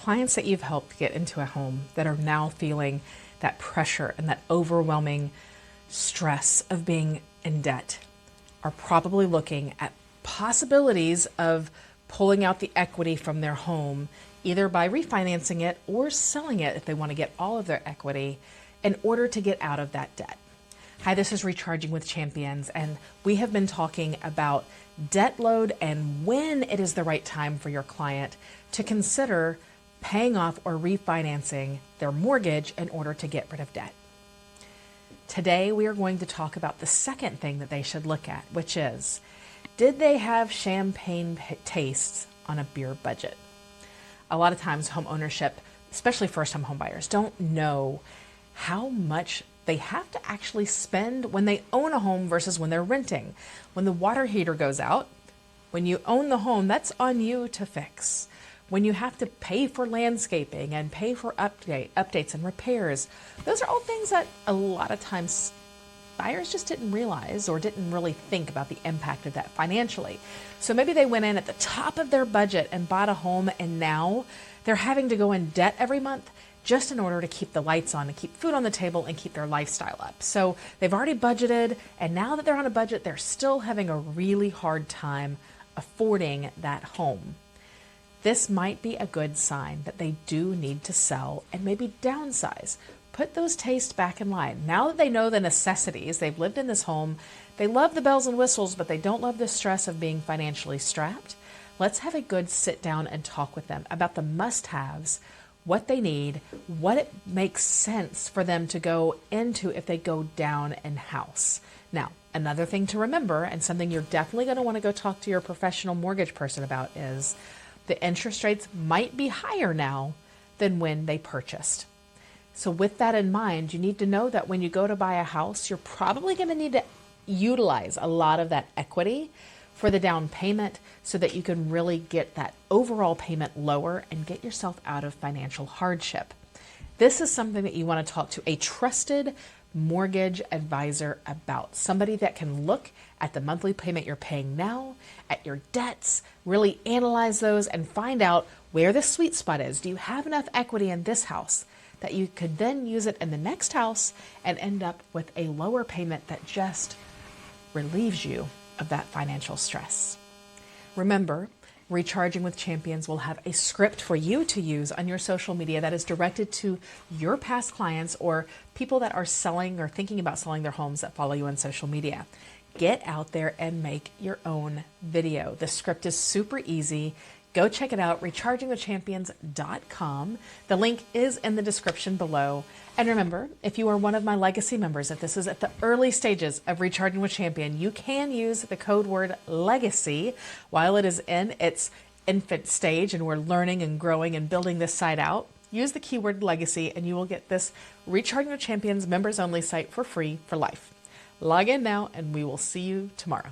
clients that you've helped get into a home that are now feeling that pressure and that overwhelming stress of being in debt are probably looking at possibilities of pulling out the equity from their home, either by refinancing it or selling it if they want to get all of their equity in order to get out of that debt. Hi, this is Recharging with Champions, and we have been talking about debt load and when it is the right time for your client to consider paying off or refinancing their mortgage in order to get rid of debt. Today, we are going to talk about the second thing that they should look at, which is, did they have champagne tastes on a beer budget? A lot of times home ownership, especially first-time home buyers, don't know how much they have to actually spend when they own a home versus when they're renting. When the water heater goes out, when you own the home, that's on you to fix. When you have to pay for landscaping and pay for updates and repairs, those are all things that a lot of times buyers just didn't realize or didn't really think about the impact of that financially. So maybe they went in at the top of their budget and bought a home, and now they're having to go in debt every month just in order to keep the lights on, to keep food on the table, and keep their lifestyle up. So they've already budgeted, and now that they're on a budget, they're still having a really hard time affording that home. This might be a good sign that they do need to sell and maybe downsize. Put those tastes back in line. Now that they know the necessities, they've lived in this home, they love the bells and whistles, but they don't love the stress of being financially strapped. Let's have a good sit down and talk with them about the must-haves, what they need, what it makes sense for them to go into if they go down in house. Now, another thing to remember, and something you're definitely going to want to go talk to your professional mortgage person about, is the interest rates might be higher now than when they purchased. So with that in mind, you need to know that when you go to buy a house, you're probably going to need to utilize a lot of that equity for the down payment so that you can really get that overall payment lower and get yourself out of financial hardship. This is something that you want to talk to a trusted mortgage advisor about, somebody that can look at the monthly payment you're paying now, at your debts, really analyze those and find out where the sweet spot is. Do you have enough equity in this house that you could then use it in the next house and end up with a lower payment that just relieves you of that financial stress? Remember, Recharging with Champions will have a script for you to use on your social media that is directed to your past clients or people that are selling or thinking about selling their homes that follow you on social media. Get out there and make your own video. The script is super easy. Go check it out, rechargingwithchampions.com. The link is in the description below. And remember, if you are one of my legacy members, if this is at the early stages of Recharging with Champion, you can use the code word LEGACY while it is in its infant stage and we're learning and growing and building this site out. Use the keyword LEGACY and you will get this Recharging with Champions members only site for free for life. Log in now and we will see you tomorrow.